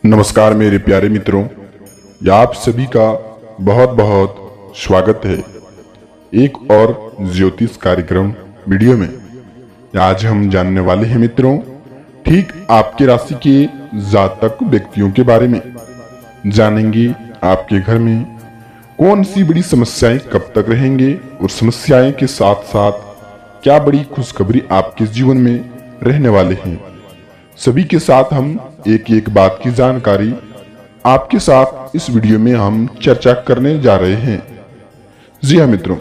नमस्कार मेरे प्यारे मित्रों, आप सभी का बहुत बहुत स्वागत है एक और ज्योतिष कार्यक्रम वीडियो में। आज हम जानने वाले हैं मित्रों, ठीक आपके राशि के जातक व्यक्तियों के बारे में। जानेंगे आपके घर में कौन सी बड़ी समस्याएं कब तक रहेंगे और समस्याएं के साथ साथ क्या बड़ी खुशखबरी आपके जीवन में रहने वाले हैं। सभी के साथ हम एक एक बात की जानकारी आपके साथ इस वीडियो में हम चर्चा करने जा रहे हैं। जी हाँ मित्रों,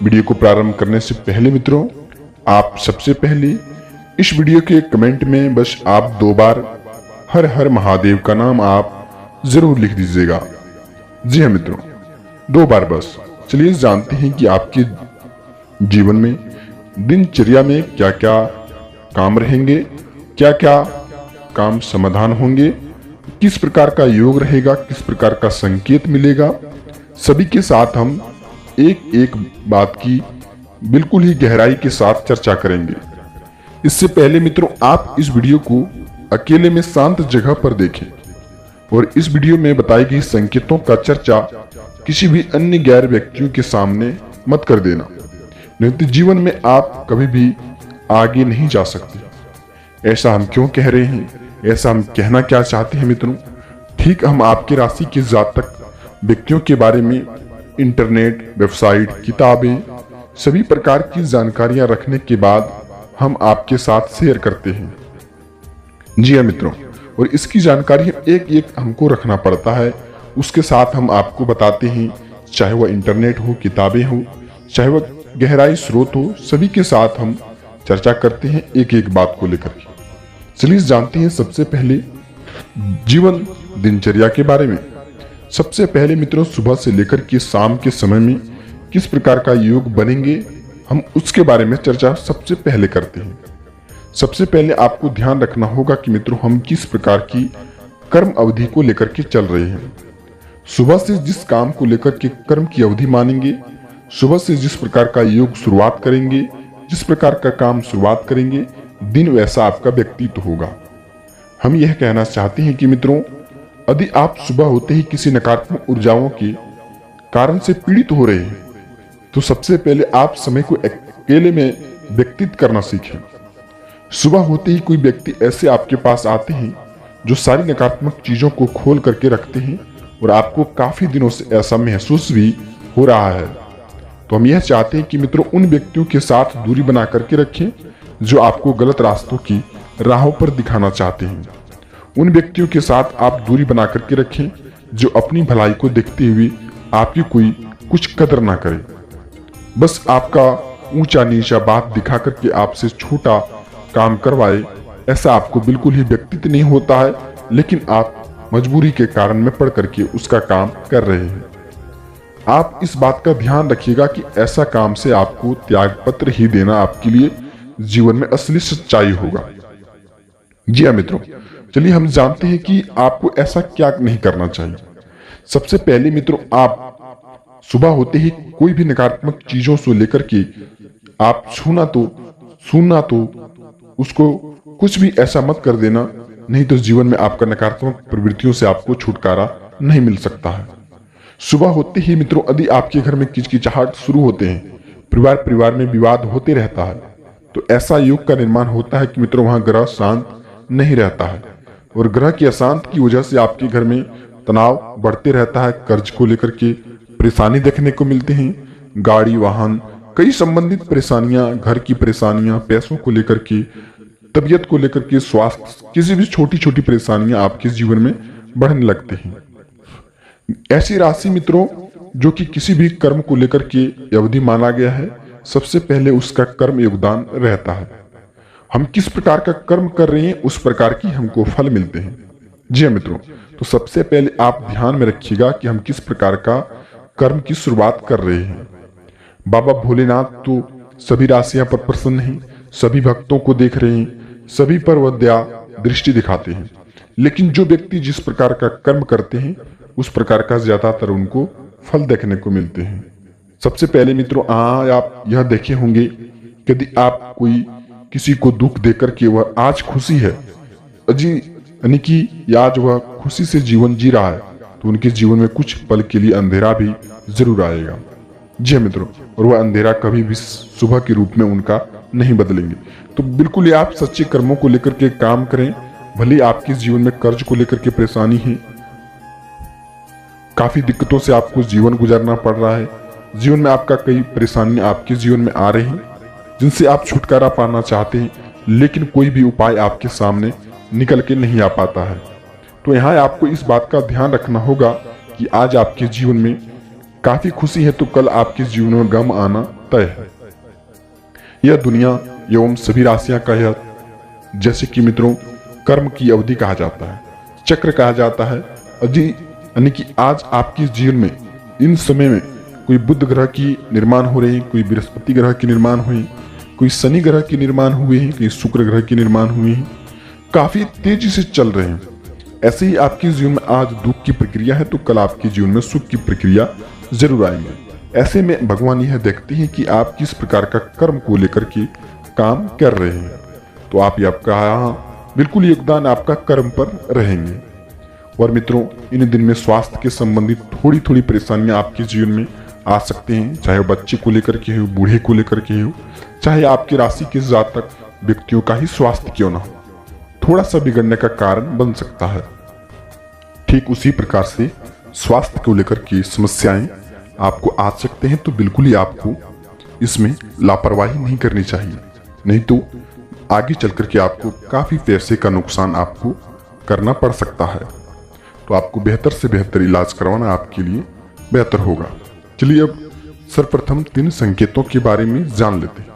वीडियो को प्रारंभ करने से पहले मित्रों, आप सबसे पहले इस वीडियो के कमेंट में बस आप 2 बार हर हर महादेव का नाम आप जरूर लिख दीजिएगा। जी हाँ मित्रों, 2 बार बस। चलिए जानते हैं कि आपके जीवन में दिनचर्या में क्या क्या काम रहेंगे, क्या क्या काम समाधान होंगे, किस प्रकार का योग रहेगा, किस प्रकार का संकेत मिलेगा। सभी के साथ हम एक एक बात की बिल्कुल ही गहराई के साथ चर्चा करेंगे। इससे पहले मित्रों, आप इस वीडियो को अकेले में शांत जगह पर देखें और इस वीडियो में बताई गई संकेतों का चर्चा किसी भी अन्य गैर व्यक्तियों के सामने मत कर देना, नहीं तो जीवन में आप कभी भी आगे नहीं जा सकते। ऐसा हम क्यों कह रहे हैं, ऐसा हम कहना क्या चाहते हैं मित्रों? ठीक हम आपके राशि के जातक व्यक्तियों के बारे में इंटरनेट, वेबसाइट, किताबें, सभी प्रकार की जानकारियां रखने के बाद हम आपके साथ शेयर करते हैं। जी हाँ मित्रों, और इसकी जानकारी एक एक हमको रखना पड़ता है। उसके साथ हम आपको बताते हैं, चाहे वह इंटरनेट हो, किताबें हो, चाहे वह गहराई स्रोत हो, सभी के साथ हम चर्चा करते हैं एक एक बात को लेकर के। चलिए जानते हैं सबसे पहले जीवन दिनचर्या के बारे में। सबसे पहले मित्रों, सुबह से लेकर के शाम के समय में किस प्रकार का योग बनेंगे, हम उसके बारे में चर्चा सबसे पहले करते हैं। सबसे पहले आपको ध्यान रखना होगा कि मित्रों, हम किस प्रकार की कर्म अवधि को लेकर के चल रहे हैं। सुबह से जिस काम को लेकर के कर्म की अवधि मानेंगे, सुबह से जिस प्रकार का योग शुरुआत करेंगे, जिस प्रकार का काम शुरुआत करेंगे, दिन वैसा आपका व्यक्तित्व होगा। हम यह कहना चाहते हैं कि मित्रों, यदि आप सुबह होते ही किसी नकारात्मक ऊर्जाओं के कारण से पीड़ित हो रहे हैं, तो सबसे पहले आप समय को अकेले में व्यतीत करना सीखें। सुबह होते ही कोई व्यक्ति ऐसे आपके पास आते हैं जो सारी नकारात्मक चीजों को खोल करके रखते हैं और आपको काफी दिनों से ऐसा महसूस भी हो रहा है। तो हम यह चाहते हैं कि मित्रों, उन व्यक्तियों के साथ दूरी बना करके रखें जो आपको गलत रास्तों की राहों पर दिखाना चाहते हैं। उन व्यक्तियों के साथ आप दूरी बना करके रखें जो अपनी भलाई को देखते हुए आपकी कोई कुछ कदर ना करे, बस आपका ऊंचा नीचा बात दिखा करके आपसे छोटा काम करवाए। ऐसा आपको बिल्कुल ही व्यक्तित्व नहीं होता है, लेकिन आप मजबूरी के कारण में पड़ करके उसका काम कर रहे हैं। आप इस बात का ध्यान रखिएगा कि ऐसा काम से आपको त्याग पत्र ही देना आपके लिए जीवन में असली सच्चाई होगा। जी हाँ मित्रों, चलिए हम जानते हैं कि आपको ऐसा क्या नहीं करना चाहिए। सबसे पहले मित्रों, आप सुबह होते ही कोई भी नकारात्मक चीजों से लेकर के आप छूना तो सुनना तो उसको कुछ भी ऐसा मत कर देना, नहीं तो जीवन में आपका नकारात्मक प्रवृत्तियों से आपको छुटकारा नहीं मिल सकता है। सुबह होते ही मित्रों, यदि आपके घर में किचकिचाहट शुरू होते हैं, परिवार में विवाद होते रहता है, तो ऐसा योग का निर्माण होता है कि मित्रों, वहां ग्रह शांत नहीं रहता है और ग्रह की अशांत की वजह से आपके घर में तनाव बढ़ते रहता है। कर्ज को लेकर के परेशानी देखने को मिलते हैं, गाड़ी वाहन, कई संबंधित परेशानियां, घर की परेशानियां, पैसों को लेकर के, तबियत को लेकर के, स्वास्थ्य, किसी भी छोटी छोटी परेशानियां आपके जीवन में बढ़ने लगते हैं। ऐसी राशि मित्रों जो कि किसी भी कर्म को लेकर के अवधि माना गया है, सबसे पहले उसका कर्म योगदान रहता है। हम किस प्रकार का कर्म कर रहे हैं, उस प्रकार की हमको फल मिलते हैं। जी हाँ मित्रों, तो सबसे पहले आप ध्यान में रखिएगा कि हम किस प्रकार का कर्म की शुरुआत कर रहे हैं। बाबा भोलेनाथ तो सभी राशियां पर प्रसन्न हैं, सभी भक्तों को देख रहे हैं, सभी पर वह दया दृष्टि दिखाते हैं, लेकिन जो व्यक्ति जिस प्रकार का कर्म करते हैं उस प्रकार का ज्यादातर उनको फल देखने को मिलते हैं। सबसे पहले मित्रों, आप यह देखे होंगे कि यदि आप कोई किसी को दुख देकर के वह आज खुशी है, यानी कि आज वह खुशी से जीवन जी रहा है तो उनके जीवन में कुछ पल के लिए अंधेरा भी जरूर आएगा। जी हाँ मित्रों, और वह अंधेरा कभी भी सुबह के रूप में उनका नहीं बदलेंगे। तो बिल्कुल ये आप सच्चे कर्मों को लेकर के काम करें। भले आपके जीवन में कर्ज को लेकर के परेशानी है, काफी दिक्कतों से आपको जीवन गुजारना पड़ रहा है, जीवन में आपका कई परेशानियां आपके जीवन में आ रही हैं जिनसे आप छुटकारा पाना चाहते हैं, लेकिन कोई भी उपाय आपके सामने निकल के नहीं आ पाता है। तो यहाँ आपको इस बात का ध्यान रखना होगा कि आज आपके जीवन में काफी खुशी है तो कल आपके जीवन में गम आना तय है। यह दुनिया एवं सभी राशियां का यह जैसे कि मित्रों कर्म की अवधि कहा जाता है, चक्र कहा जाता है। यानी कि आज आपके जीवन में इन समय में कोई बुध ग्रह की निर्माण हो रही है, कोई बृहस्पति ग्रह की निर्माण हुई, कोई शनि ग्रह की निर्माण हुए हैं, कोई शुक्र ग्रह की निर्माण हुए हैं, काफी तेजी से चल रहे हैं। ऐसे ही आपके जीवन में आज दुख की प्रक्रिया है तो कल आपके जीवन में सुख की प्रक्रिया जरूर आएंगे। ऐसे में भगवान यह देखते हैं कि आप किस प्रकार का कर्म को लेकर के काम कर रहे हैं, तो आप आपका बिल्कुल योगदान आपका कर्म पर रहेंगे। और मित्रों, इन दिन में स्वास्थ्य के संबंधित थोड़ी थोड़ी परेशानियां आपके जीवन में आ सकते हैं, चाहे वो बच्चे को लेकर के हो, बूढ़े को लेकर के हो, चाहे आपकी राशि के जातक व्यक्तियों का ही स्वास्थ्य क्यों ना हो, थोड़ा सा बिगड़ने का कारण बन सकता है। ठीक उसी प्रकार से स्वास्थ्य को लेकर की समस्याएं आपको आ सकते हैं, तो बिल्कुल ही आपको इसमें लापरवाही नहीं करनी चाहिए, नहीं तो आगे चलकर के आपको काफी पैसे का नुकसान आपको करना पड़ सकता है। तो आपको बेहतर से बेहतर इलाज करवाना आपके लिए बेहतर होगा। चलिए अब सर्वप्रथम 3 संकेतों के बारे में जान लेते हैं।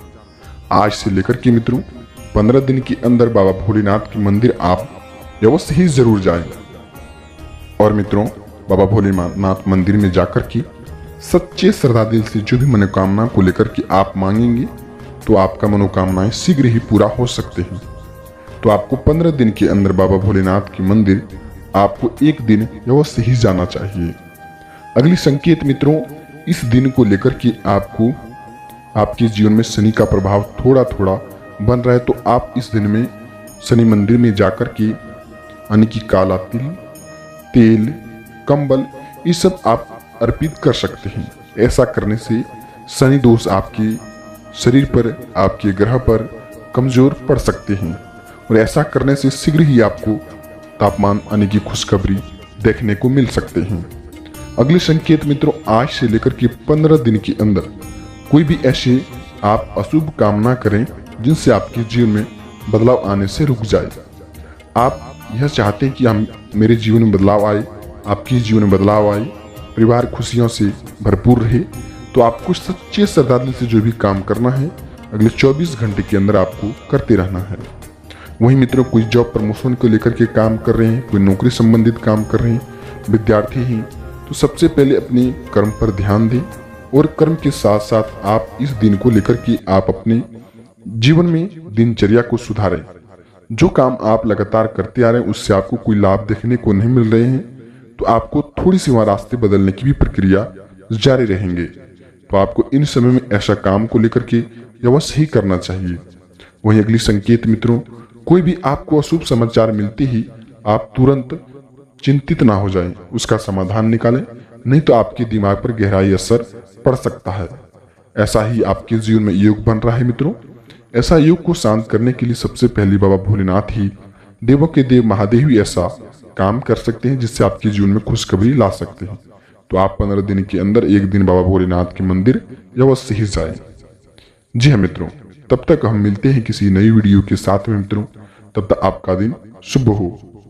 आज से लेकर के मित्रों 15 दिन के अंदर बाबा भोलेनाथ के मंदिर आप अवश्य ही जरूर जाएं। और मित्रों, बाबा भोलेनाथ मंदिर में जाकर के सच्चे श्रद्धा दिल से जो भी मनोकामना को लेकर के आप मांगेंगे तो आपका मनोकामनाएं शीघ्र ही पूरा हो सकते हैं। तो आपको 15 दिन के अंदर बाबा भोलेनाथ के मंदिर आपको एक दिन अवश्य ही जाना चाहिए। अगली संकेत मित्रों, इस दिन को लेकर के आपको आपके जीवन में शनि का प्रभाव थोड़ा थोड़ा बन रहा है, तो आप इस दिन में शनि मंदिर में जाकर के यानी कि काला तिल, तेल, कंबल ये सब आप अर्पित कर सकते हैं। ऐसा करने से शनि दोष आपके शरीर पर, आपके ग्रह पर कमजोर पड़ सकते हैं, और ऐसा करने से शीघ्र ही आपको तापमान आने की खुशखबरी देखने को मिल सकते हैं। अगले संकेत मित्रों, आज से लेकर के 15 दिन के अंदर कोई भी ऐसे आप अशुभ काम ना करें जिनसे आपके जीवन में बदलाव आने से रुक जाए। आप यह चाहते हैं कि हम मेरे जीवन में बदलाव आए, आपके जीवन में बदलाव आए, परिवार खुशियों से भरपूर रहे, तो आपको सच्चे श्रद्धालु से जो भी काम करना है अगले 24 घंटे के अंदर आपको करते रहना है। वहीं मित्रों, कोई जॉब प्रमोशन को लेकर के काम कर रहे हैं, कोई नौकरी संबंधित काम कर रहे हैं, विद्यार्थी हैं, तो सबसे पहले अपने कर्म पर ध्यान दें, और कर्म के साथ साथ आप इस दिन को लेकर के आप अपने जीवन में दिनचर्या को सुधारें। जो काम आप लगातार करते आ रहे हैं उससे आपको कोई लाभ देखने को नहीं मिल रहे हैं, तो आपको थोड़ी सी वहां रास्ते बदलने की भी प्रक्रिया जारी रहेंगे। तो आपको इन समय में ऐसा काम को लेकर के अवश्य ही करना चाहिए। वहीं अगली संकेत मित्रों, कोई भी आपको अशुभ समाचार मिलते ही आप तुरंत चिंतित ना हो जाएं, उसका समाधान निकालें, नहीं तो आपके दिमाग पर गहराई असर पड़ सकता है। ऐसा ही आपके जीवन में योग बन रहा है मित्रों। ऐसा योग को शांत करने के लिए सबसे पहले बाबा भोलेनाथ ही, देवों के देव महादेव ही ऐसा काम कर सकते हैं जिससे आपके जीवन में खुशखबरी ला सकते हैं। तो आप 15 दिन के अंदर एक दिन बाबा भोलेनाथ के मंदिर अवश्य ही जाएं। जी हाँ मित्रों, तब तक हम मिलते हैं किसी नई वीडियो के साथ में मित्रों। तब तक आपका दिन शुभ हो।